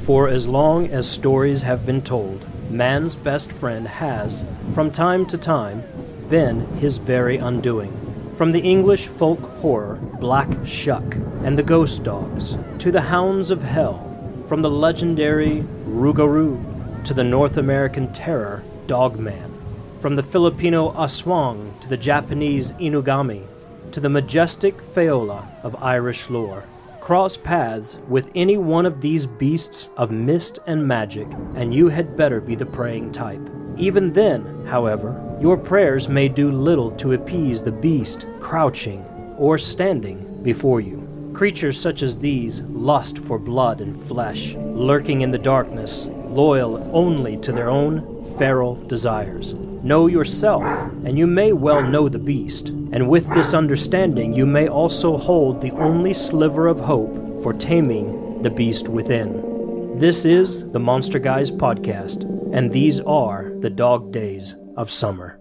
For as long as stories have been told, man's best friend has, from time to time, been his very undoing. From the English folk horror Black Shuck and the Ghost Dogs, to the Hounds of Hell, from the legendary Garou to the North American terror Dogman, from the Filipino Aswang to the Japanese Inugami, to the majestic Faoladh of Irish lore. Cross paths with any one of these beasts of mist and magic, and you had better be the praying type. Even then, however, your prayers may do little to appease the beast crouching or standing before you. Creatures such as these lust for blood and flesh, lurking in the darkness, loyal only to their own feral desires. Know yourself, and you may well know the beast, and with this understanding you may also hold the only sliver of hope for taming the beast within. This is the Monster Guys podcast, and these are the dog days of summer.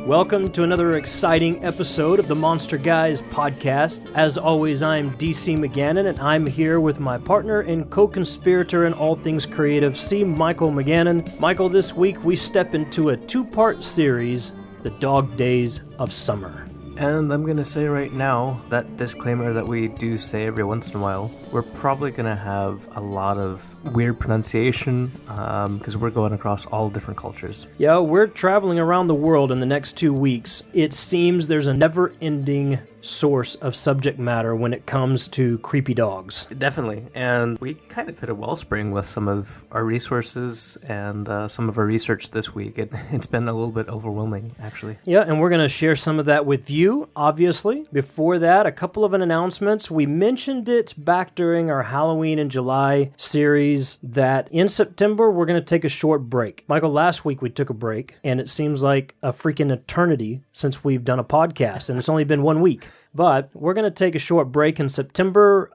Welcome to another exciting episode of the Monster Guys podcast. As always, I'm DC McGannon, and I'm here with my partner and co-conspirator in all things creative, C. Michael McGannon. Michael, this week we step into a two-part series, The Dog Days of Summer. And I'm going to say right now, that disclaimer that we do say every once in a while, we're probably going to have a lot of weird pronunciation because we're going across all different cultures. Yeah, we're traveling around the world in the next 2 weeks. It seems there's a never-ending source of subject matter when it comes to creepy dogs. Definitely, and we kind of hit a wellspring with some of our resources and some of our research this week. It's been a little bit overwhelming, actually. Yeah, and we're going to share some of that with you, obviously. Before that, a couple of announcements. We mentioned it back during our Halloween in July series that in September we're going to take a short break. Michael, last week we took a break, and it seems like a freaking eternity since we've done a podcast, and it's only been 1 week. But we're going to take a short break in September.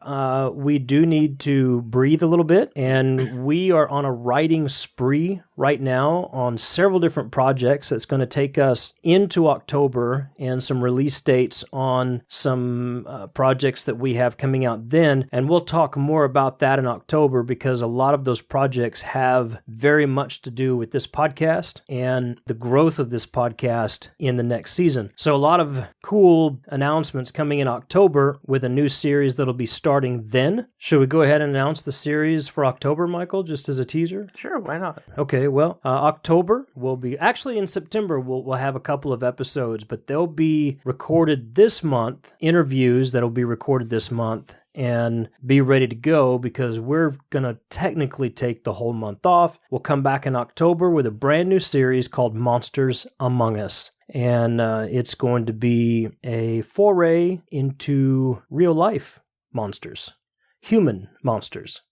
We do need to breathe a little bit, and we are on a writing spree right now on several different projects that's going to take us into October and some release dates on some projects that we have coming out then. And we'll talk more about that in October because a lot of those projects have very much to do with this podcast and the growth of this podcast in the next season. So a lot of cool announcements coming in October with a new series that'll be starting then. Should we go ahead and announce the series for October, Michael, just as a teaser? Sure, why not? Okay, well, October will be... Actually, in September, we'll have a couple of episodes, but they'll be recorded this month, interviews that'll be recorded this month, and be ready to go because we're going to technically take the whole month off. We'll come back in October with a brand new series called Monsters Among Us. And it's going to be a foray into real-life monsters, human monsters.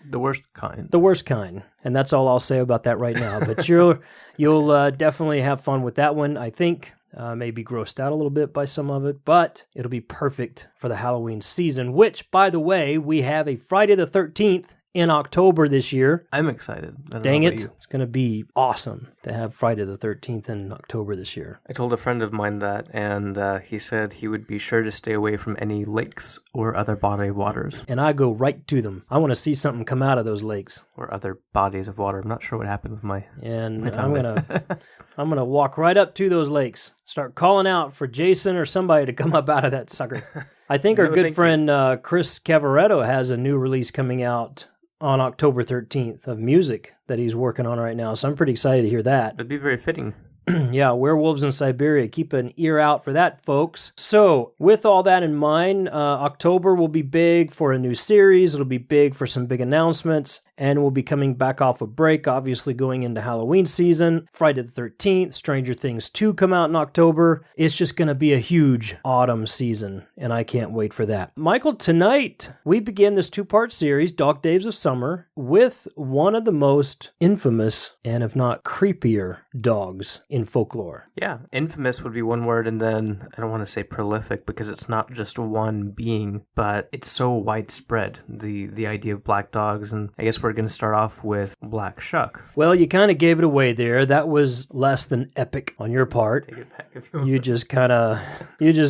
The worst kind. The worst kind. And that's all I'll say about that right now. But you'll definitely have fun with that one, I think. Maybe grossed out a little bit by some of it, but it'll be perfect for the Halloween season, which, by the way, we have a Friday the 13th in October this year. I'm excited. Dang it. It's going to be awesome to have Friday the 13th in October this year. I told a friend of mine that, and he said he would be sure to stay away from any lakes or other body of waters. And I go right to them. I want to see something come out of those lakes. Or other bodies of water. I'm not sure what happened with my I'm gonna walk right up to those lakes, start calling out for Jason or somebody to come up out of that sucker. I think our good friend Chris Cavaretto has a new release coming out on October 13th of music that he's working on right now. So I'm pretty excited to hear that. It'd be very fitting. Yeah, werewolves in Siberia. Keep an ear out for that, folks. So, with all that in mind, October will be big for a new series. It'll be big for some big announcements. And we'll be coming back off a break, obviously going into Halloween season. Friday the 13th, Stranger Things 2 come out in October. It's just going to be a huge autumn season, and I can't wait for that. Michael, tonight we begin this two-part series, Dog Days of Summer, with one of the most infamous, and if not creepier, dogs in folklore. Yeah, infamous would be one word, and then I don't want to say prolific because it's not just one being, but it's so widespread, the idea of black dogs, and I guess we're going to start off with Black Shuck. Well, you kind of gave it away there. That was less than epic on your part. Take it back if you want. You just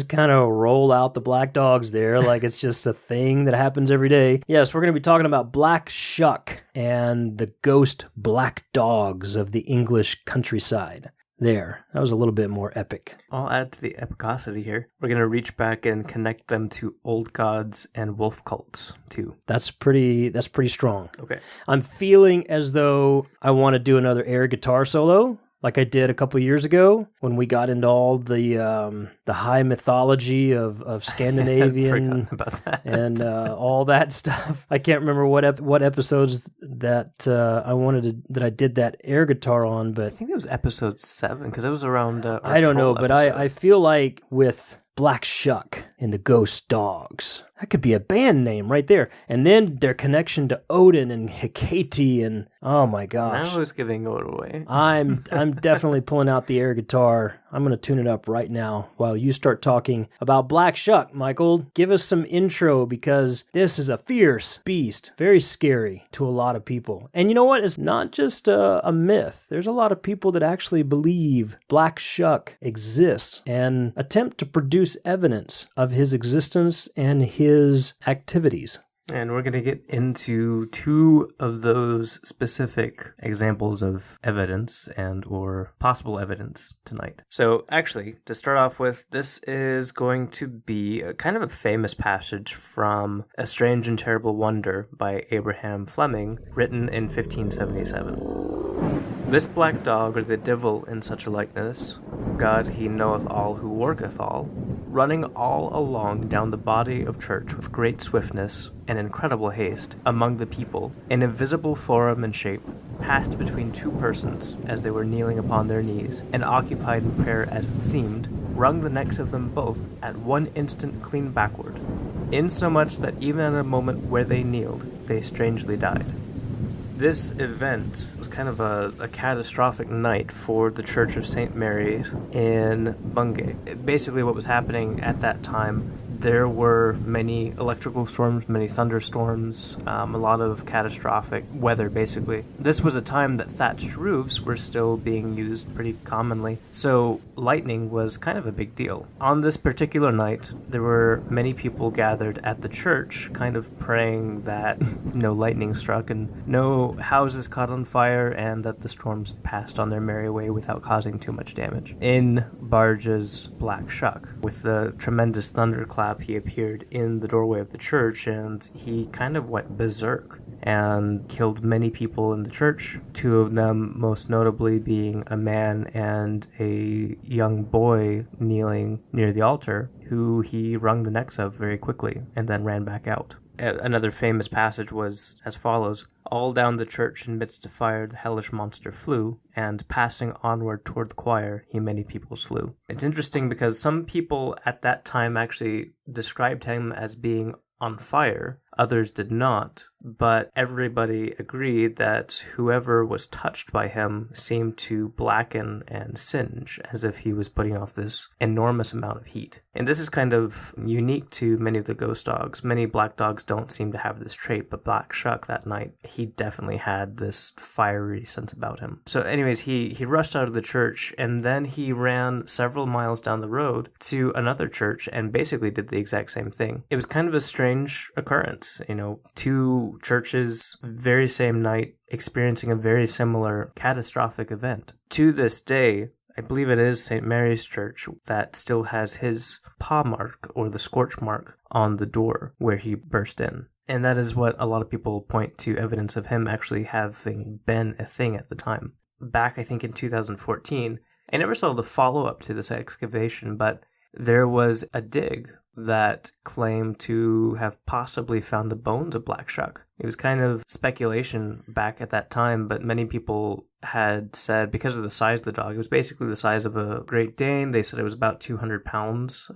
kind of roll out the black dogs there like it's just a thing that happens every day. Yes, we're going to be talking about Black Shuck and the ghost black dogs of the English countryside. There, that was a little bit more epic. I'll add to the epicosity here. We're going to reach back and connect them to old gods and wolf cults, too. That's pretty strong. Okay. I'm feeling as though I want to do another air guitar solo, like I did a couple years ago when we got into all the high mythology of Scandinavian about that. and all that stuff. I can't remember what episodes that I did that air guitar on, but I think it was episode 7 because it was around. I don't know, but I feel like with Black Shuck and the Ghost Dogs, that could be a band name right there. And then their connection to Odin and Hecate, and oh my gosh. Now it's giving it away. I'm definitely pulling out the air guitar. I'm going to tune it up right now while you start talking about Black Shuck. Michael, give us some intro because this is a fierce beast, very scary to a lot of people. And you know what? It's not just a myth. There's a lot of people that actually believe Black Shuck exists and attempt to produce evidence of his existence and his activities. And we're going to get into 2 of those specific examples of evidence and or possible evidence tonight. So actually, to start off with, this is going to be a kind of a famous passage from A Strange and Terrible Wonder by Abraham Fleming, written in 1577. This black dog, or the devil in such a likeness, God he knoweth all who worketh all, running all along down the body of church with great swiftness and incredible haste among the people, in invisible form and shape, passed between 2 persons as they were kneeling upon their knees, and occupied in prayer as it seemed, wrung the necks of them both at one instant clean backward, insomuch that even at a moment where they kneeled, they strangely died. This event was kind of a catastrophic night for the Church of St. Mary's in Bungay. Basically what was happening at that time, there were many electrical storms, many thunderstorms, a lot of catastrophic weather, basically. This was a time that thatched roofs were still being used pretty commonly, so lightning was kind of a big deal. On this particular night, there were many people gathered at the church, kind of praying that no lightning struck and no houses caught on fire, and that the storms passed on their merry way without causing too much damage. In barges Black Shuck, with the tremendous thunderclap, he appeared in the doorway of the church, and he kind of went berserk and killed many people in the church, 2 of them most notably being a man and a young boy kneeling near the altar, who he wrung the necks of very quickly and then ran back out. Another famous passage was as follows: all down the church in midst of fire the hellish monster flew, and passing onward toward the choir he many people slew. It's interesting because some people at that time actually described him as being on fire, others did not, but everybody agreed that whoever was touched by him seemed to blacken and singe as if he was putting off this enormous amount of heat. And this is kind of unique to many of the ghost dogs. Many black dogs don't seem to have this trait, but Black Shuck that night, he definitely had this fiery sense about him. So anyways, he rushed out of the church, and then he ran several miles down the road to another church and basically did the exact same thing. It was kind of a strange occurrence, you know, 2 churches, very same night, experiencing a very similar catastrophic event. To this day, I believe it is St. Mary's Church that still has his paw mark, or the scorch mark, on the door where he burst in. And that is what a lot of people point to evidence of him actually having been a thing at the time. Back, I think, in 2014, I never saw the follow-up to this excavation, but there was a dig that claimed to have possibly found the bones of Black Shuck. It was kind of speculation back at that time, but many people had said because of the size of the dog, it was basically the size of a Great Dane. They said it was about 200 pounds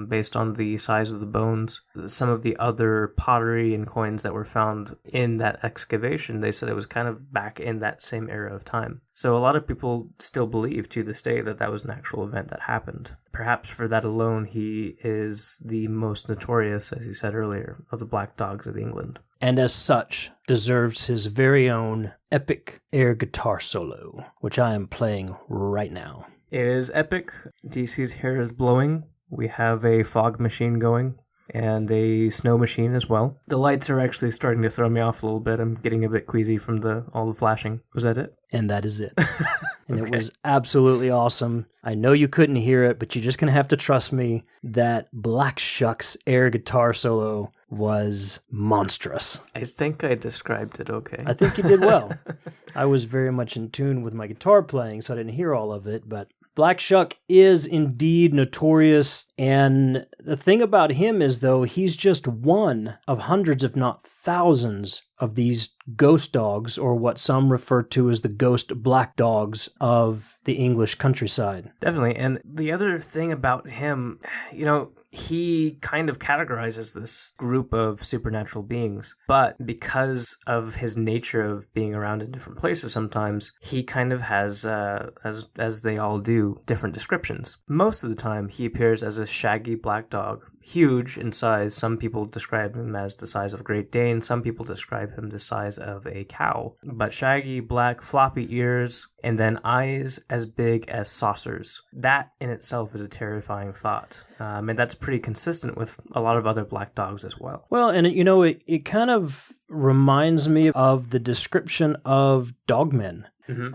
based on the size of the bones. Some of the other pottery and coins that were found in that excavation, they said it was kind of back in that same era of time. So a lot of people still believe to this day that that was an actual event that happened. Perhaps for that alone, he is the most notorious, as you said earlier, of the Black Dogs of England. And as such, deserves his very own epic air guitar solo, which I am playing right now. It is epic. DC's hair is blowing. We have a fog machine going and a snow machine as well. The lights are actually starting to throw me off a little bit. I'm getting a bit queasy from all the flashing. Was that it? And that is it. And Okay. It was absolutely awesome. I know you couldn't hear it, but you're just going to have to trust me that Black Shuck's air guitar solo was monstrous. I think I described it okay. I think you did well. I was very much in tune with my guitar playing, so I didn't hear all of it, but Black Shuck is indeed notorious, and the thing about him is, though, he's just one of hundreds, if not thousands, of these ghost dogs, or what some refer to as the ghost black dogs of the English countryside. Definitely. And the other thing about him, he kind of categorizes this group of supernatural beings, but because of his nature of being around in different places sometimes, he kind of has, as they all do, different descriptions. Most of the time, he appears as a shaggy black dog, huge in size. Some people describe him as the size of a Great Dane. Some people describe him the size of a cow. But shaggy, black, floppy ears, and then eyes as big as saucers. That in itself is a terrifying thought. And that's pretty consistent with a lot of other black dogs as well. Well, and it kind of reminds me of the description of dogmen.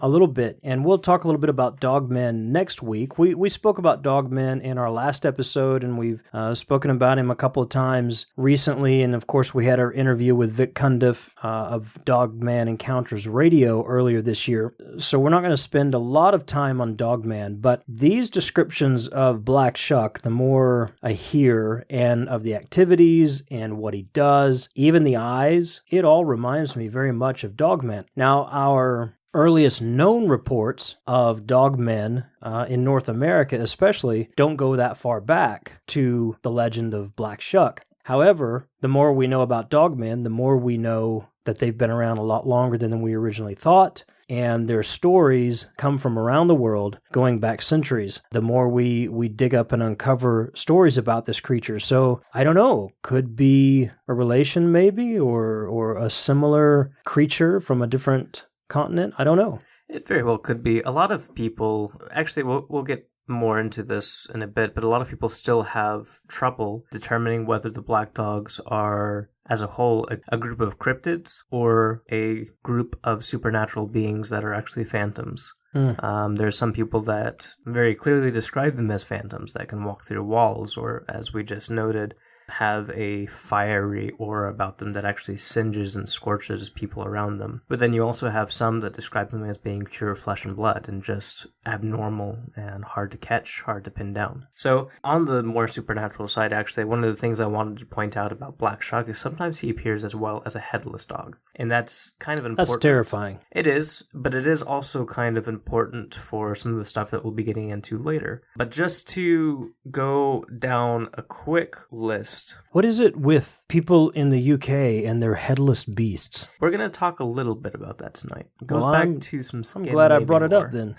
A little bit, and we'll talk a little bit about Dogman next week. We spoke about Dogman in our last episode, and we've spoken about him a couple of times recently, and of course we had our interview with Vic Cundiff of Dogman Encounters Radio earlier this year, so we're not going to spend a lot of time on Dogman, but these descriptions of Black Shuck, the more I hear, and of the activities, and what he does, even the eyes, it all reminds me very much of Dogman. Now, our earliest known reports of dogmen in North America especially don't go that far back to the legend of Black Shuck. However, the more we know about dogmen, the more we know that they've been around a lot longer than we originally thought, and their stories come from around the world going back centuries. The more we dig up and uncover stories about this creature. So, I don't know, could be a relation maybe, or a similar creature from a different continent? I don't know. It very well could be. A lot of people, actually, we'll get more into this in a bit, but a lot of people still have trouble determining whether the black dogs are, as a whole, a group of cryptids or a group of supernatural beings that are actually phantoms. There's some people that very clearly describe them as phantoms that can walk through walls, or, as we just noted, have a fiery aura about them that actually singes and scorches people around them. But then you also have some that describe them as being pure flesh and blood and just abnormal and hard to catch, hard to pin down. So on the more supernatural side, actually, one of the things I wanted to point out about Black Shuck is sometimes he appears as well as a headless dog. And that's kind of important. That's terrifying. It is, but it is also kind of important for some of the stuff that we'll be getting into later. But just to go down a quick list. What is it with people in the UK and their headless beasts? We're going to talk a little bit about that tonight. It goes Well, back to some I'm glad I brought it up then.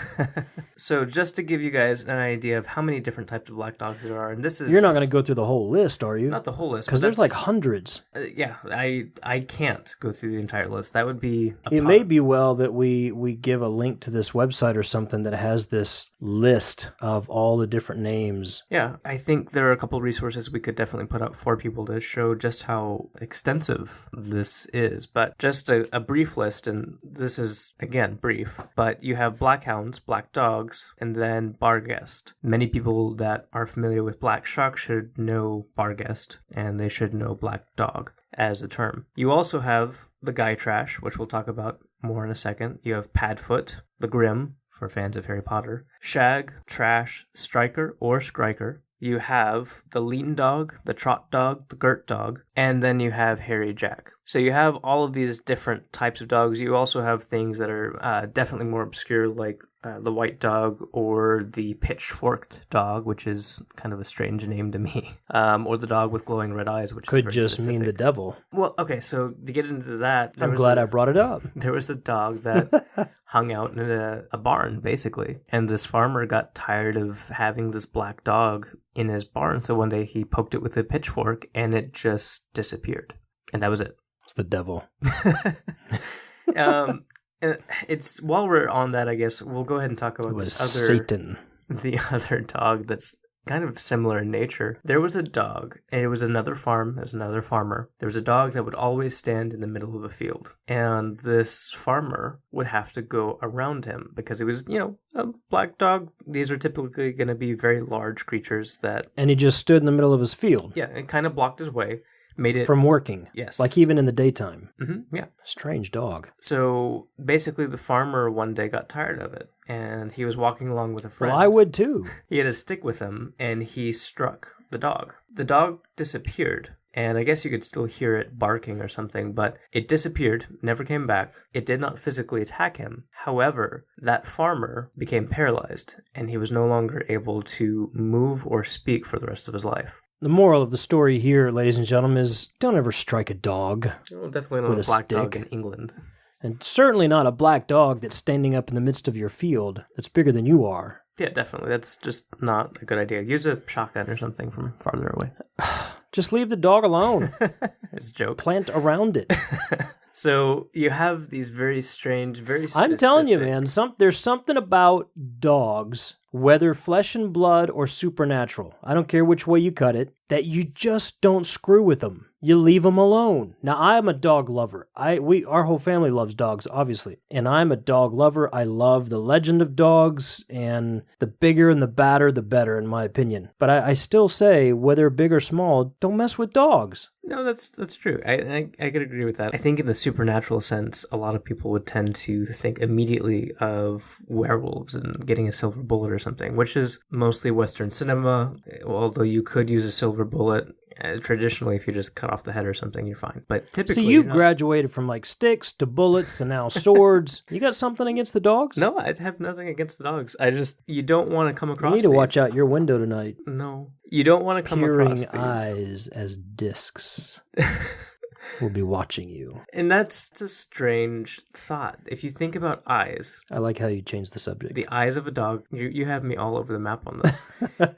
So just to give you guys an idea of how many different types of black dogs there are, and this is... You're not going to go through the whole list, are you? Not the whole list. Because there's like hundreds. Yeah, I can't go through the entire list. That would be... It may be well that we give a link to this website or something that has this list of all the different names. Yeah, I think there are a couple of resources we could definitely put up for people to show just how extensive this is. But just a brief list, and this is, again, brief, but you have black hounds, black dogs, and then barghest. Many people that are familiar with Black Shuck should know barghest, and they should know black dog as a term. You also have the Gytrash, which we'll talk about more in a second. You have Padfoot, the Grim, for fans of Harry Potter. Shag, Trash, Striker, or Skriker. You have the lean dog, the trot dog, the girt dog, and then you have hairy Jack. So you have all of these different types of dogs. You also have things that are definitely more obscure, like the white dog or the pitchforked dog, which is kind of a strange name to me, or the dog with glowing red eyes, which could is just specific. mean the devil. Well, okay, so to get into that, I'm glad I brought it up. There was a dog that hung out in a barn, basically, and this farmer got tired of having this black dog in his barn, so one day he poked it with a pitchfork, and it just disappeared, and that was it. It's the devil. It's while we're on that, I guess we'll go ahead and talk about this other Satan. The other dog that's kind of similar in nature. There was a dog, and it was another farm. There's another farmer. There was a dog that would always stand in the middle of a field, and this farmer would have to go around him because it was, a black dog. These are typically going to be very large creatures that. And he just stood in the middle of his field. Yeah, it kind of blocked his way. Made it from working. Yes. Like even in the daytime. Mm-hmm, yeah. Strange dog. So basically the farmer one day got tired of it and he was walking along with a friend. Well, I would too. He had a stick with him and he struck the dog. The dog disappeared. And I guess you could still hear it barking or something, but it disappeared, never came back. It did not physically attack him. However, that farmer became paralyzed and he was no longer able to move or speak for the rest of his life. The moral of the story here, ladies and gentlemen, is don't ever strike a dog. Well, definitely not a black dog in England. And certainly not a black dog that's standing up in the midst of your field that's bigger than you are. Yeah, definitely. That's just not a good idea. Use a shotgun or something from farther away. Just leave the dog alone. It's a joke. Plant around it. So you have these very strange, very specific... I'm telling you, man, there's something about dogs, whether flesh and blood or supernatural, I don't care which way you cut it, that you just don't screw with them. You leave them alone. Now, I'm a dog lover. Our whole family loves dogs, obviously. And I'm a dog lover. I love the legend of dogs, and the bigger and the badder, the better, in my opinion. But I still say, whether big or small, don't mess with dogs. No, that's true. I could agree with that. I think in the supernatural sense, a lot of people would tend to think immediately of werewolves and getting a silver bullet or something, which is mostly Western cinema, although you could use a silver bullet. Traditionally, if you just cut off the head or something, you're fine. But typically... So you've graduated from like sticks to bullets to now swords. You got something against the dogs? No, I have nothing against the dogs. You don't want to come across You need to watch out your window tonight. No. You don't want to come across these. Peering eyes as discs will be watching you. And that's a strange thought. If you think about eyes... I like how you changed the subject. The eyes of a dog... You have me all over the map on this.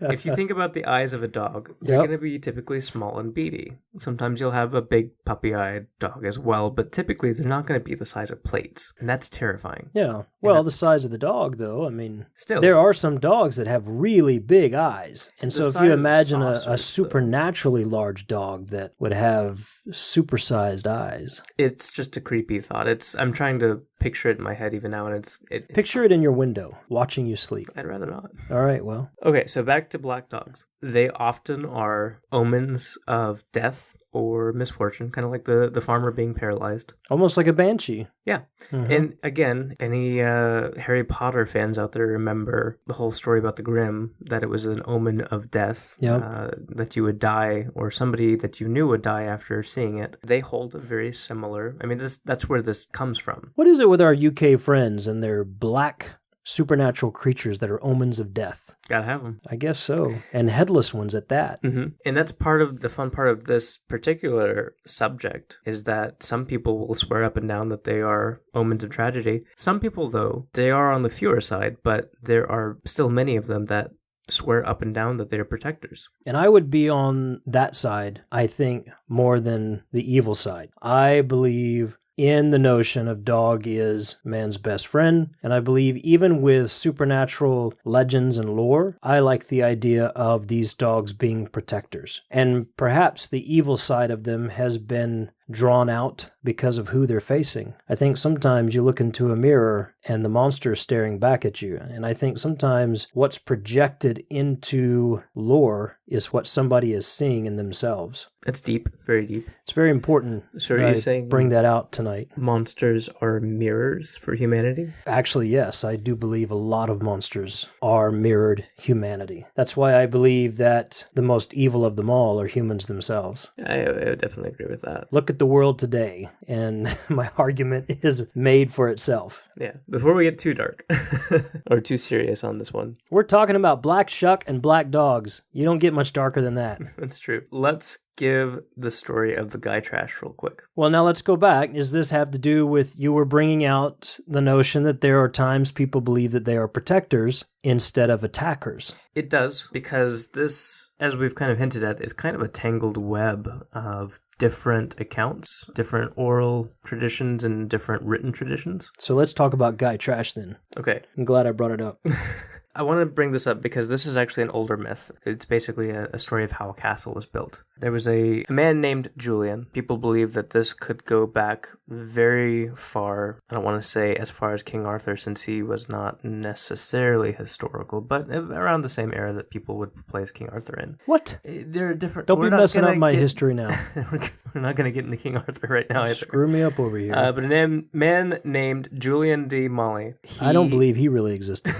If you think about the eyes of a dog, they're going to be typically small and beady. Sometimes you'll have a big puppy-eyed dog as well, but typically they're not going to be the size of plates. And that's terrifying. Yeah. Well, the size of the dog, though, I mean... Still. There are some dogs that have really big eyes. And so if you imagine a supernaturally large dog that would have supersized eyes... It's just a creepy thought. I'm trying to picture it in my head even now, and it's Picture it in your window, watching you sleep. I'd rather not. All right, well. Okay, so back to black dogs. They often are omens of death or misfortune, kind of like the farmer being paralyzed. Almost like a banshee. Yeah. Mm-hmm. And again, any Harry Potter fans out there remember the whole story about the Grimm, that it was an omen of death, that you would die, or somebody that you knew would die after seeing it. They hold a very similar... I mean, that's where this comes from. What is it with our UK friends and their black supernatural creatures that are omens of death? Gotta have them. I guess so. And headless ones at that. Mm-hmm. And that's part of the fun part of this particular subject, is that some people will swear up and down that they are omens of tragedy. Some people, though, they are on the fewer side, but there are still many of them that swear up and down that they're protectors. And I would be on that side, I think, more than the evil side. I believe in the notion of dog is man's best friend. And I believe even with supernatural legends and lore, I like the idea of these dogs being protectors. And perhaps the evil side of them has been drawn out because of who they're facing. I think sometimes you look into a mirror and the monster is staring back at you. And I think sometimes what's projected into lore is what somebody is seeing in themselves. It's deep, very deep. It's very important. So are that you I saying bring that out tonight? Monsters are mirrors for humanity? Actually, yes, I do believe a lot of monsters are mirrored humanity. That's why I believe that the most evil of them all are humans themselves. I would definitely agree with that. Look at the world today, and my argument is made for itself. Yeah. Before we get too dark or too serious on this one. We're talking about Black Shuck and black dogs. You don't get much darker than that. That's true. Let's give the story of the Gytrash real quick. Well, now let's go back. Does this have to do with you were bringing out the notion that there are times people believe that they are protectors instead of attackers? It does, because this, as we've kind of hinted at, is kind of a tangled web of different accounts, different oral traditions, and different written traditions. So let's talk about Gytrash then. Okay. I'm glad I brought it up. I want to bring this up because this is actually an older myth. It's basically a story of how a castle was built. There was a man named Julian. People believe that this could go back very far. I don't want to say as far as King Arthur, since he was not necessarily historical, but around the same era that people would place King Arthur in. What? There are different... Don't be messing up my history now. We're not going to get into King Arthur right now either. Screw me up over here. But a man named Julian de Molly. I don't believe he really existed.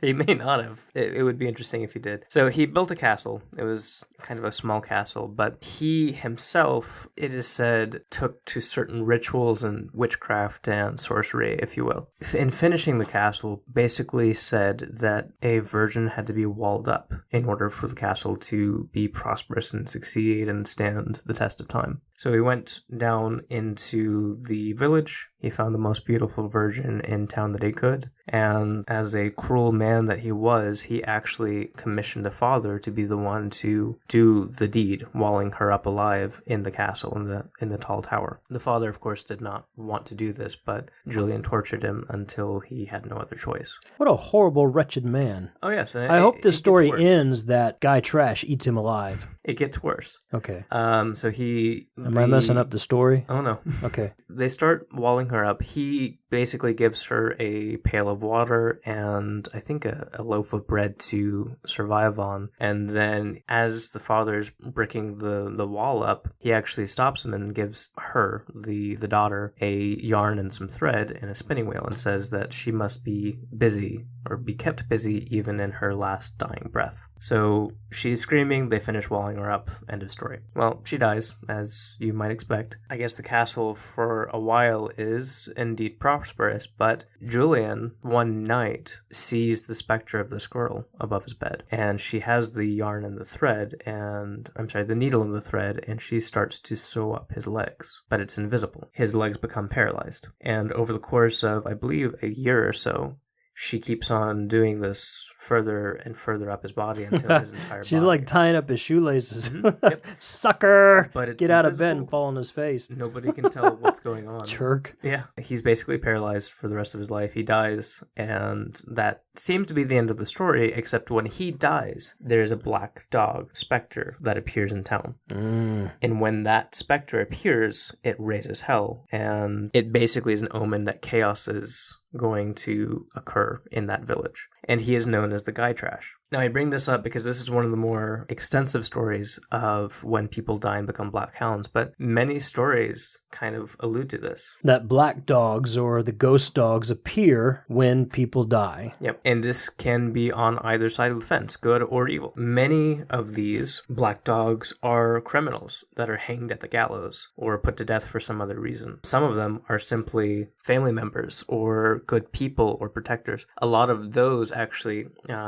He may not have. It would be interesting if he did. So he built a castle. It was kind of a small castle, but he himself, it is said, took to certain rituals and witchcraft and sorcery, if you will. In finishing the castle, basically said that a virgin had to be walled up in order for the castle to be prosperous and succeed and stand the test of time. So he went down into the village. He found the most beautiful virgin in town that he could. And as a cruel man that he was, he actually commissioned the father to be the one to do the deed, walling her up alive in the castle, in the tall tower. The father, of course, did not want to do this, but Julian tortured him until he had no other choice. What a horrible, wretched man. Oh, yes. And I hope this story ends that Gytrash eats him alive. It gets worse. Okay. So he... Am I messing up the story? Oh, no. Okay. They start walling her up. He basically gives her a pail of water and I think a loaf of bread to survive on. And then as the father's bricking the wall up, he actually stops him and gives her, the daughter, a yarn and some thread and a spinning wheel and says that she must be busy or be kept busy even in her last dying breath. So she's screaming, they finish walling her up, end of story. Well, she dies, as you might expect. I guess the castle for a while is indeed prosperous, but Julian, one night, sees the specter of this girl above his bed, and she has the yarn and the thread, the needle and the thread, and she starts to sew up his legs, but it's invisible. His legs become paralyzed, and over the course of, I believe, a year or so, she keeps on doing this further and further up his body until his entire body. She's like tying up his shoelaces. Mm-hmm. Yep. Sucker! But it's Get out invisible. of bed and fall on his face. Nobody can tell what's going on. Jerk. Yeah. He's basically paralyzed for the rest of his life. He dies, and that seems to be the end of the story, except when he dies, there's a black dog specter that appears in town. And when that specter appears, it raises hell, and it basically is an omen that chaos is going to occur in that village. And he is known as the Gytrash. Now, I bring this up because this is one of the more extensive stories of when people die and become black hounds, but many stories kind of allude to this. That black dogs or the ghost dogs appear when people die. Yep, and this can be on either side of the fence, good or evil. Many of these black dogs are criminals that are hanged at the gallows or put to death for some other reason. Some of them are simply family members or good people or protectors. A lot of those actually,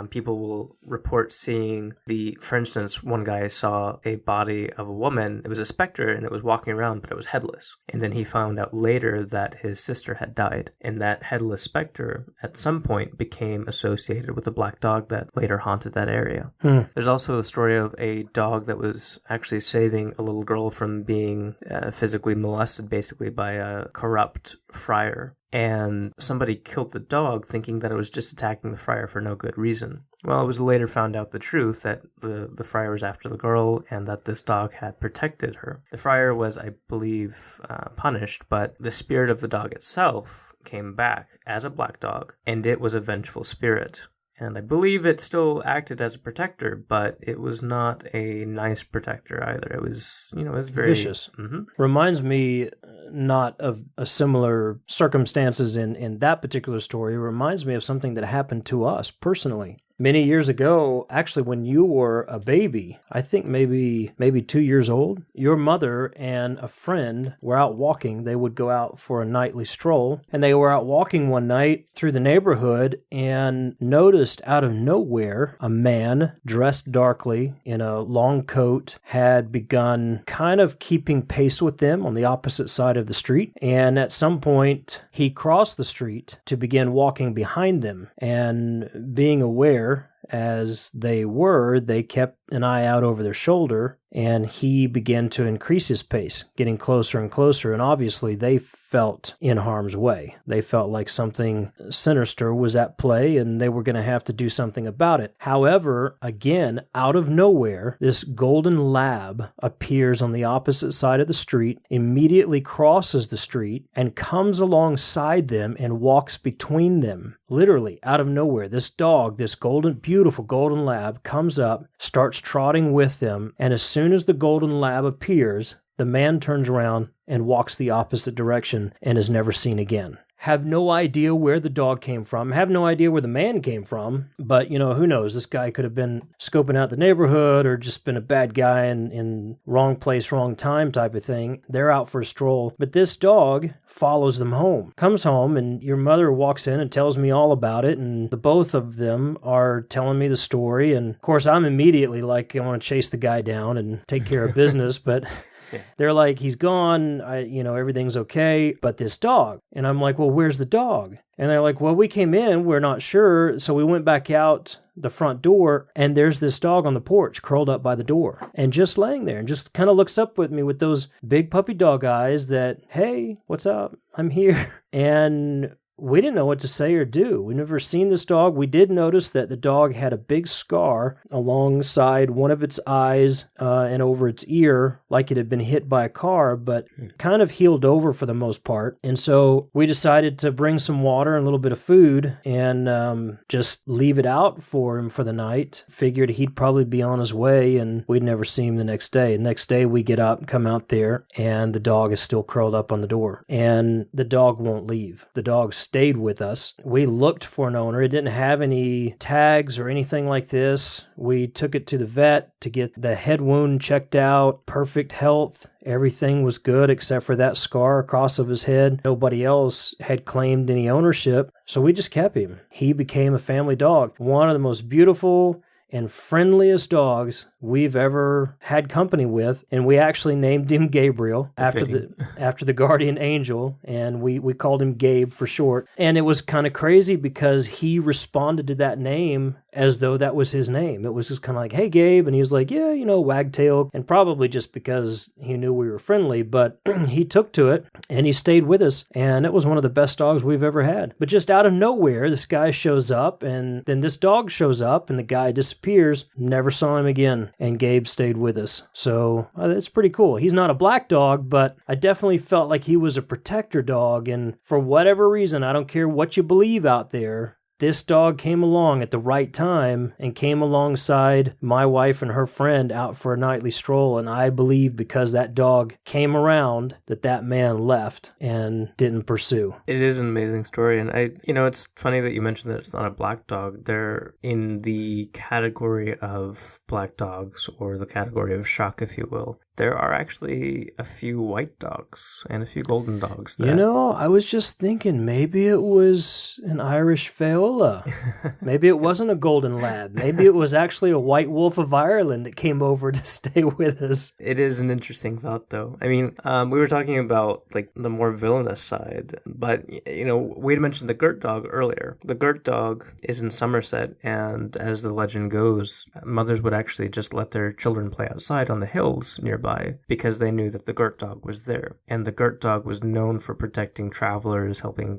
people will report seeing for instance, one guy saw a body of a woman. It was a specter and it was walking around, but it was headless. And then he found out later that his sister had died. And that headless specter at some point became associated with a black dog that later haunted that area. There's also the story of a dog that was actually saving a little girl from being physically molested basically by a corrupt friar. And somebody killed the dog thinking that it was just attacking the friar for no good reason. Well, it was later found out the truth that the friar was after the girl and that this dog had protected her. The friar was, I believe, punished, but the spirit of the dog itself came back as a black dog, and it was a vengeful spirit. And I believe it still acted as a protector, but it was not a nice protector either. It was, it was very vicious. Reminds me not of a similar circumstances in that particular story. It reminds me of something that happened to us personally. Many years ago, actually, when you were a baby, I think maybe 2 years old, your mother and a friend were out walking. They would go out for a nightly stroll, and they were out walking one night through the neighborhood and noticed out of nowhere a man dressed darkly in a long coat had begun kind of keeping pace with them on the opposite side of the street. And at some point, he crossed the street to begin walking behind them, and being aware as they kept an eye out over their shoulder, and he began to increase his pace, getting closer and closer, and obviously they felt in harm's way. They felt like something sinister was at play, and they were going to have to do something about it. However, again, out of nowhere, this golden lab appears on the opposite side of the street, immediately crosses the street, and comes alongside them and walks between them. Literally, out of nowhere, this dog, this beautiful golden lab, comes up, starts trotting with them, and as soon as the golden lab appears, the man turns around and walks the opposite direction and is never seen again. Have no idea where the dog came from, have no idea where the man came from, but, who knows? This guy could have been scoping out the neighborhood or just been a bad guy in wrong place, wrong time type of thing. They're out for a stroll, but this dog follows them home, comes home, and your mother walks in and tells me all about it, and the both of them are telling me the story, and of course I'm immediately like, I want to chase the guy down and take care of business, but... Yeah. They're like, he's gone, everything's okay, but this dog. And I'm like, well, where's the dog? And they're like, well, we came in, we're not sure, so we went back out the front door, and there's this dog on the porch curled up by the door and just laying there and just kind of looks up with me with those big puppy dog eyes that, hey, what's up? I'm here. And we didn't know what to say or do. We'd never seen this dog. We did notice that the dog had a big scar alongside one of its eyes and over its ear, like it had been hit by a car, but kind of healed over for the most part. And so we decided to bring some water and a little bit of food and just leave it out for him for the night. Figured he'd probably be on his way, and we'd never see him the next day. The next day we get up and come out there, and the dog is still curled up on the door. And the dog won't leave. The dog stayed with us. We looked for an owner. It didn't have any tags or anything like this. We took it to the vet to get the head wound checked out. Perfect health. Everything was good except for that scar across of his head. Nobody else had claimed any ownership, so we just kept him. He became a family dog. One of the most beautiful and friendliest dogs we've ever had company with, and we actually named him Gabriel after the guardian angel, and we called him Gabe for short. And it was kind of crazy because he responded to that name as though that was his name. It was just kind of like, hey, Gabe, and he was like, yeah, wagtail, and probably just because he knew we were friendly, but he took to it, and he stayed with us, and it was one of the best dogs we've ever had. But just out of nowhere, this guy shows up, and then this dog shows up, and the guy disappears. Never saw him again. And Gabe stayed with us. So it's pretty cool. He's not a black dog, but I definitely felt like he was a protector dog. And for whatever reason, I don't care what you believe out there, this dog came along at the right time and came alongside my wife and her friend out for a nightly stroll. And I believe because that dog came around that man left and didn't pursue. It is an amazing story. And it's funny that you mentioned that it's not a black dog. They're in the category of black dogs, or the category of shock, if you will. There are actually a few white dogs and a few golden dogs. I was just thinking maybe it was an Irish Faoladh. Maybe it wasn't a golden lab. Maybe it was actually a white wolf of Ireland that came over to stay with us. It is an interesting thought, though. I mean, we were talking about like the more villainous side, but we had mentioned the Gert dog earlier. The Gert dog is in Somerset, and as the legend goes, mothers would actually just let their children play outside on the hills nearby. by because they knew that the Gurt dog was there. And the Gurt dog was known for protecting travelers, helping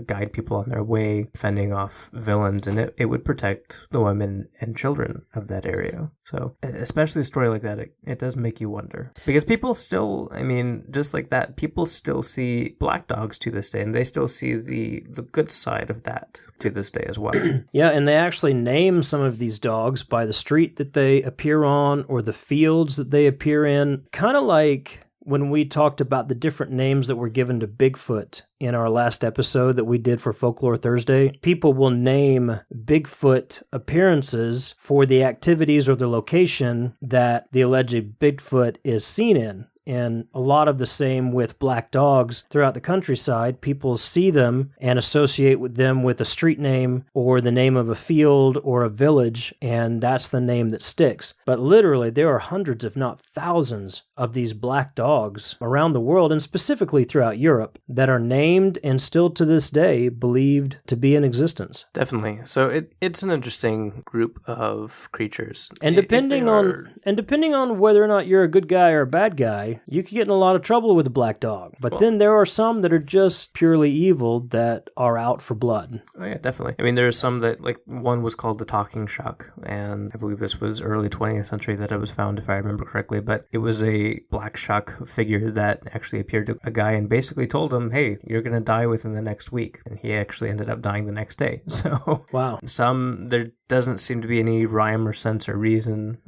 guide people on their way, fending off villains, and it would protect the women and children of that area. So especially a story like that, it does make you wonder. Because people still, I mean, just like that, people still see black dogs to this day, and they still see the good side of that to this day as well. Yeah, and they actually name some of these dogs by the street that they appear on or the fields that they appear in. Kind of like when we talked about the different names that were given to Bigfoot in our last episode that we did for Folklore Thursday. People will name Bigfoot appearances for the activities or the location that the alleged Bigfoot is seen in. And a lot of the same with black dogs throughout the countryside. People see them and associate with them with a street name or the name of a field or a village, and that's the name that sticks. But literally, there are hundreds, if not thousands, of these black dogs around the world, and specifically throughout Europe, that are named and still to this day believed to be in existence. Definitely. So it's an interesting group of creatures. And depending on whether or not you're a good guy or a bad guy, you could get in a lot of trouble with a black dog. But then there are some that are just purely evil that are out for blood. Oh yeah, definitely. I mean, there are some that, like, one was called the Talking Shuck, and I believe this was early 20th century that it was found, if I remember correctly. But it was a Black Shuck figure that actually appeared to a guy and basically told him, hey, you're going to die within the next week. And he actually ended up dying the next day. So wow. There doesn't seem to be any rhyme or sense or reason.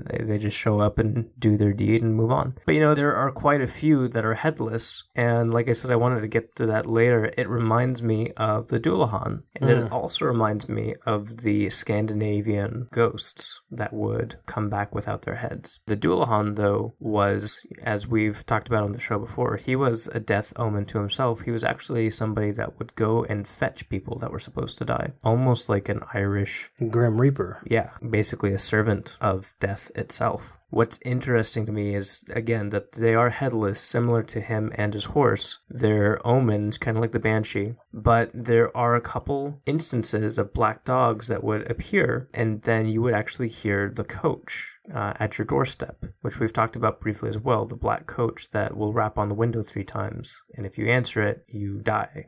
They just show up and do their deed and move on. But, you know, there are quite a few that are headless. And like I said, I wanted to get to that later. It reminds me of the Dullahan. And it also reminds me of the Scandinavian ghosts that would come back without their heads. The Dullahan, though, was, as we've talked about on the show before, he was a death omen to himself. He was actually somebody that would go and fetch people that were supposed to die. Almost like an Irish Grim Reaper. Yeah, basically a servant of death itself. What's interesting to me is, again, that they are headless, similar to him and his horse. They're omens, kind of like the Banshee. But there are a couple instances of black dogs that would appear, and then you would actually hear the coach at your doorstep, which we've talked about briefly as well, the black coach that will rap on the window 3 times. And if you answer it, you die.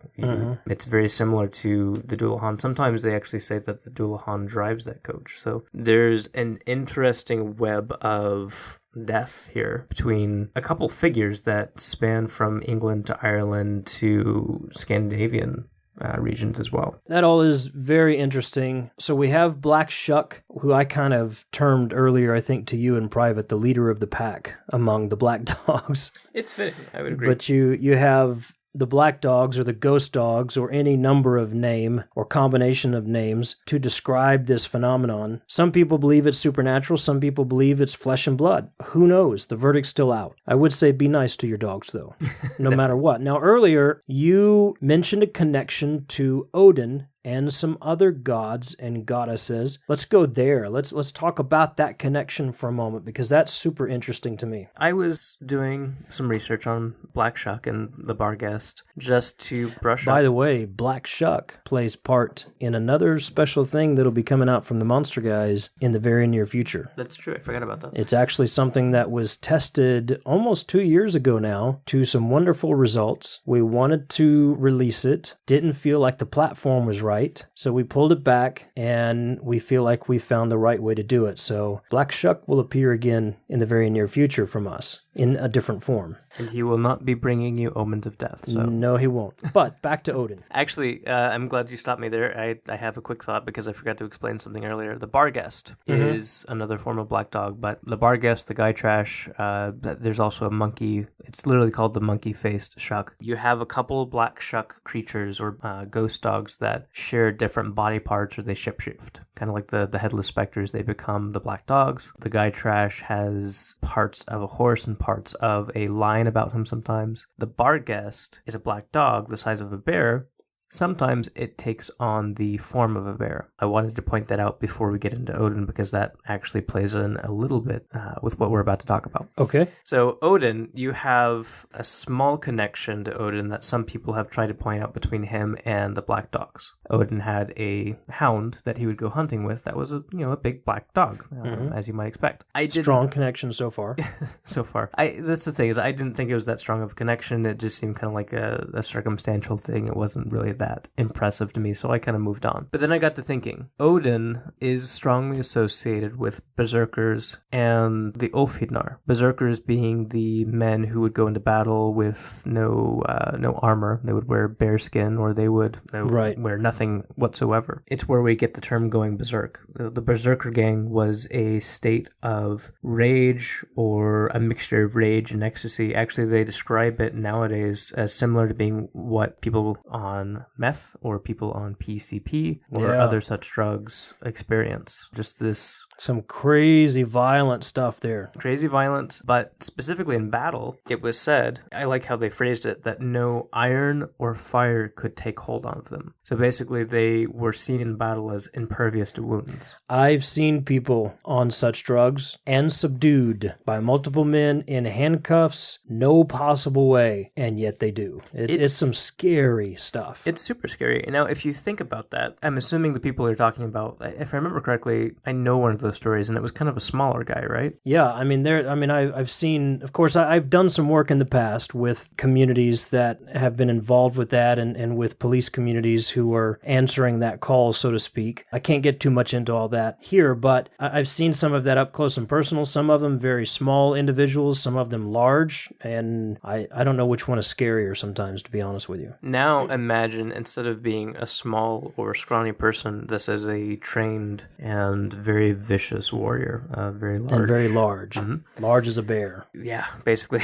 It's very similar to the Dullahan. Sometimes they actually say that the Dullahan drives that coach. So there's an interesting web of death here between a couple figures that span from England to Ireland to Scandinavian regions as well. That all is very interesting. So we have Black Shuck, who I kind of termed earlier, I think, to you in private, the leader of the pack among the black dogs. It's fitting, I would agree. But you have the black dogs or the ghost dogs or any number of name or combination of names to describe this phenomenon. Some people believe it's supernatural. Some people believe it's flesh and blood. Who knows? The verdict's still out. I would say be nice to your dogs, though, no matter what. Now, earlier, you mentioned a connection to Odin and some other gods and goddesses. Let's go there. Let's talk about that connection for a moment, because that's super interesting to me. I was doing some research on Black Shuck and the Barghest just to brush up. By the way, Black Shuck plays part in another special thing that'll be coming out from the Monster Guys in the very near future. That's true. I forgot about that. It's actually something that was tested almost 2 years ago now to some wonderful results. We wanted to release it. Didn't feel like the platform was right. So we pulled it back, and we feel like we found the right way to do it. So Black Shuck will appear again in the very near future from us in a different form. And he will not be bringing you omens of death. So. No, he won't. But back to Odin. Actually, I'm glad you stopped me there. I have a quick thought because I forgot to explain something earlier. The Barghest is another form of black dog, but the Barghest, the Gytrash, there's also a monkey. It's literally called the monkey-faced shuck. You have a couple black shuck creatures or ghost dogs that share different body parts, or they shapeshift. Kind of like the headless specters, they become the black dogs. The Gytrash has parts of a horse and parts of a lion about him sometimes. The Barghest is a black dog the size of a bear, Sometimes it takes on the form of a bear. I wanted to point that out before we get into Odin because that actually plays in a little bit with what we're about to talk about. Okay. So Odin, you have a small connection to Odin that some people have tried to point out between him and the black dogs. Odin had a hound that he would go hunting with that was a big black dog, as you might expect. Strong connection so far. So far. That's the thing, is I didn't think it was that strong of a connection. It just seemed kind of like a circumstantial thing. It wasn't really that impressive to me, so I kind of moved on. But then I got to thinking, Odin is strongly associated with berserkers and the Ulfhednar. Berserkers being the men who would go into battle with no armor. They would wear bear skin, or they would wear nothing whatsoever. It's where we get the term going berserk. The berserker gang was a state of rage, or a mixture of rage and ecstasy. Actually, they describe it nowadays as similar to being what people on meth or people on PCP or other such drugs experience. Just this... some crazy violent stuff there. Crazy violent, but specifically in battle, it was said, I like how they phrased it, that no iron or fire could take hold of them. So basically they were seen in battle as impervious to wounds. I've seen people on such drugs and subdued by multiple men in handcuffs, no possible way, and yet they do. It's some scary stuff. It's super scary. Now, if you think about that, I'm assuming the people you're talking about, if I remember correctly, I know one of those stories, and it was kind of a smaller guy, right? Yeah, I've seen, of course, I've done some work in the past with communities that have been involved with that, and with police communities who are answering that call, so to speak. I can't get too much into all that here, but I've seen some of that up close and personal, some of them very small individuals, some of them large, and I don't know which one is scarier sometimes, to be honest with you. Now imagine, instead of being a small or scrawny person, this is a trained and very vicious warrior, very large. And very large. Mm-hmm. Large as a bear. Yeah, basically.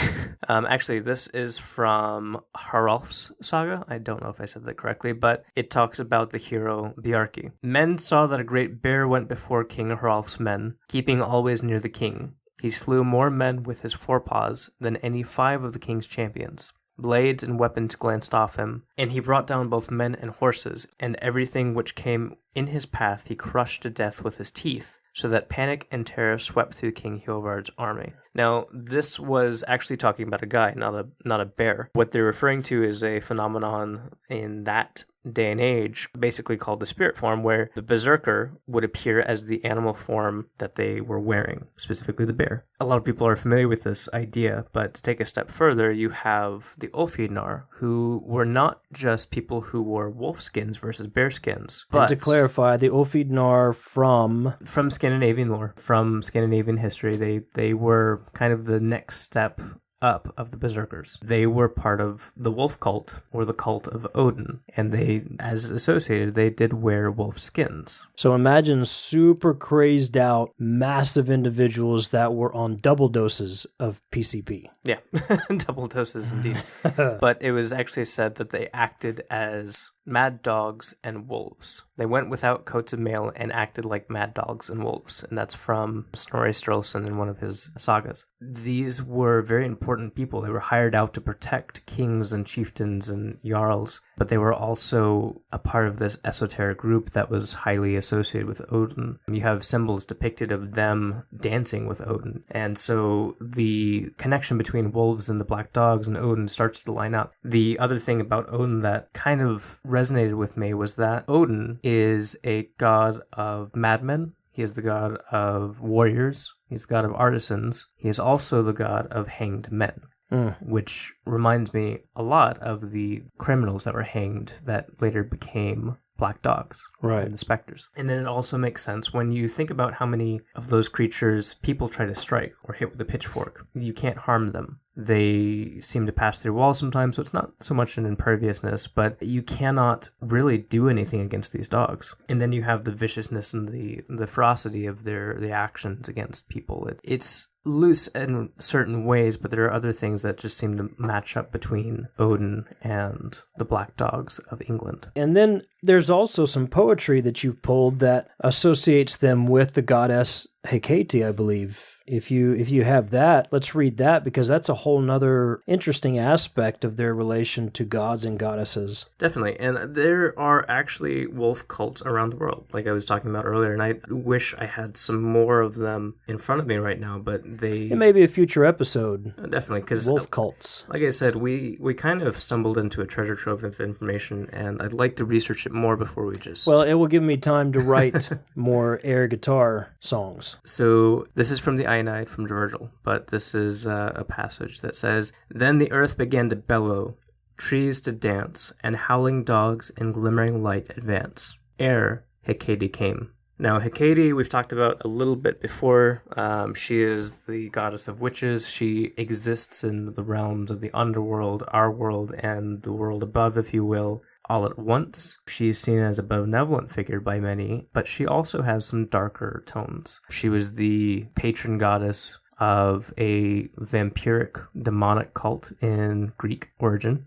Actually, this is from Hrolf's saga. I don't know if I said that correctly, but it talks about the hero Bjarki. Men saw that a great bear went before King Hrolf's men, keeping always near the king. He slew more men with his forepaws than any 5 of the king's champions. Blades and weapons glanced off him, and he brought down both men and horses, and everything which came in his path he crushed to death with his teeth, so that panic and terror swept through King Hjorvard's army. Now, this was actually talking about a guy, not a bear. What they're referring to is a phenomenon in that day and age, basically called the spirit form, where the berserker would appear as the animal form that they were wearing, specifically the bear. A lot of people are familiar with this idea, but to take a step further, you have the Ulfhednar, who were not just people who wore wolf skins versus bear skins, but... And to clarify, the Ulfhednar from Scandinavian lore, from Scandinavian history, they were kind of the next step up of the berserkers. They were part of the wolf cult, or the cult of Odin, and they, as associated, they did wear wolf skins. So imagine super crazed out, massive individuals that were on double doses of PCP. Yeah, double doses indeed. But it was actually said that they acted as mad dogs and wolves. They went without coats of mail and acted like mad dogs and wolves, and that's from Snorri Sturluson in one of his sagas. These were very important people. They were hired out to protect kings and chieftains and jarls, but they were also a part of this esoteric group that was highly associated with Odin. You have symbols depicted of them dancing with Odin, and so the connection between wolves and the black dogs and Odin starts to line up. The other thing about Odin that kind of resonated with me was that Odin is a god of madmen. He is the god of warriors. He's the god of artisans. He is also the god of hanged men, which reminds me a lot of the criminals that were hanged that later became black dogs, right? And the specters. And then it also makes sense when you think about how many of those creatures people try to strike or hit with a pitchfork. You can't harm them. They seem to pass through walls sometimes, so it's not so much an imperviousness, but you cannot really do anything against these dogs. And then you have the viciousness and the ferocity of the actions against people. It's loose in certain ways, but there are other things that just seem to match up between Odin and the Black Dogs of England. And then there's also some poetry that you've pulled that associates them with the goddess Hecate, I believe. If you have that, let's read that, because that's a whole nother interesting aspect of their relation to gods and goddesses. Definitely. And there are actually wolf cults around the world, like I was talking about earlier, and I wish I had some more of them in front of me right now, but It may be a future episode. Definitely, because wolf cults. Like I said, we kind of stumbled into a treasure trove of information, and I'd like to research it more before we just... Well, it will give me time to write more air guitar songs. So this is from the Aeneid from Virgil, but this is a passage that says, "Then the earth began to bellow, trees to dance, and howling dogs in glimmering light advance. Ere Hecate came." Now, Hecate, we've talked about a little bit before. She is the goddess of witches. She exists in the realms of the underworld, our world, and the world above, if you will, all at once. She is seen as a benevolent figure by many, but she also has some darker tones. She was the patron goddess of a vampiric demonic cult in Greek origin,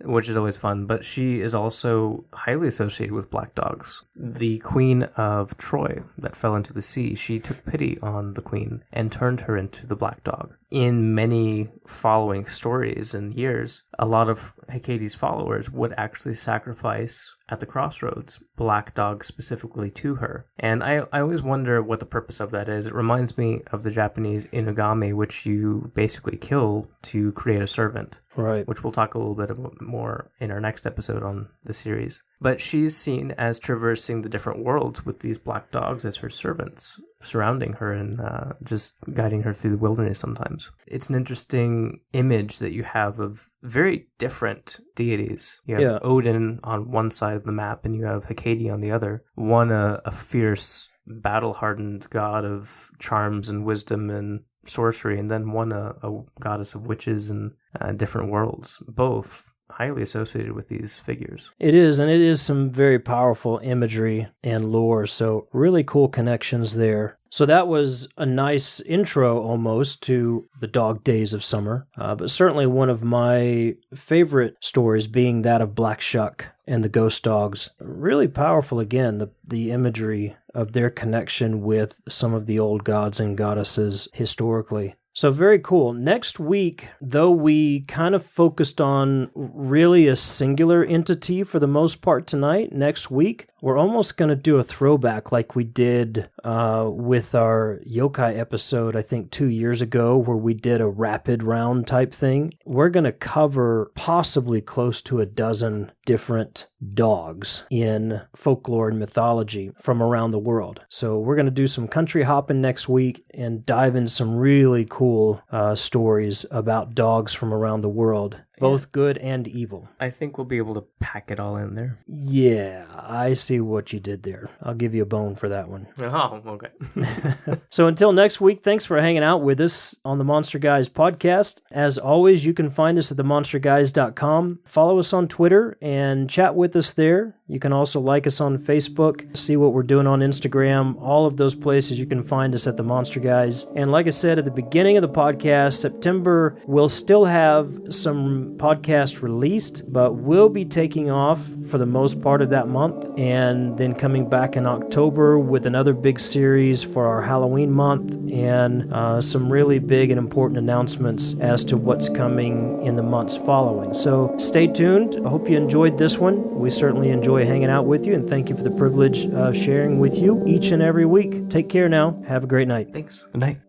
which is always fun, but she is also highly associated with black dogs. The queen of Troy that fell into the sea, she took pity on the queen and turned her into the black dog. In many following stories and years, a lot of Hecate's followers would actually sacrifice at the crossroads black dogs specifically to her. And I always wonder what the purpose of that is. It reminds me of the Japanese Inugami, which you basically kill to create a servant. Right. Which we'll talk a little bit more in our next episode on the series. But she's seen as traversing the different worlds with these black dogs as her servants, surrounding her and just guiding her through the wilderness sometimes. It's an interesting image that you have of very different deities. You have Odin on one side of the map and you have Hecate on the other. One a fierce, battle-hardened god of charms and wisdom and sorcery, and then one a goddess of witches and different worlds. Both highly associated with these figures. It is, and it is some very powerful imagery and lore, so really cool connections there. So that was a nice intro almost to the dog days of summer, but certainly one of my favorite stories being that of Black Shuck and the ghost dogs. Really powerful, again, the imagery of their connection with some of the old gods and goddesses historically. So very cool. Next week, though we kind of focused on really a singular entity for the most part tonight, next week, we're almost going to do a throwback like we did with our yokai episode, I think 2 years ago, where we did a rapid round type thing. We're going to cover possibly close to a dozen different dogs in folklore and mythology from around the world. So we're going to do some country hopping next week and dive into some really cool stories about dogs from around the world, both good and evil. I think we'll be able to pack it all in there. Yeah, I see what you did there. I'll give you a bone for that one. Oh, okay. So until next week, thanks for hanging out with us on the Monster Guys podcast. As always, you can find us at themonsterguys.com. Follow us on Twitter and chat with us there. You can also like us on Facebook, see what we're doing on Instagram. All of those places you can find us at The Monster Guys. And like I said at the beginning of the podcast, September will still have some podcasts released, but we'll be taking off for the most part of that month and then coming back in October with another big series for our Halloween month and some really big and important announcements as to what's coming in the months following. So stay tuned. I hope you enjoyed this one. We certainly enjoy hanging out with you, and thank you for the privilege of sharing with you each and every week. Take care now. Have a great night. Thanks. Good night.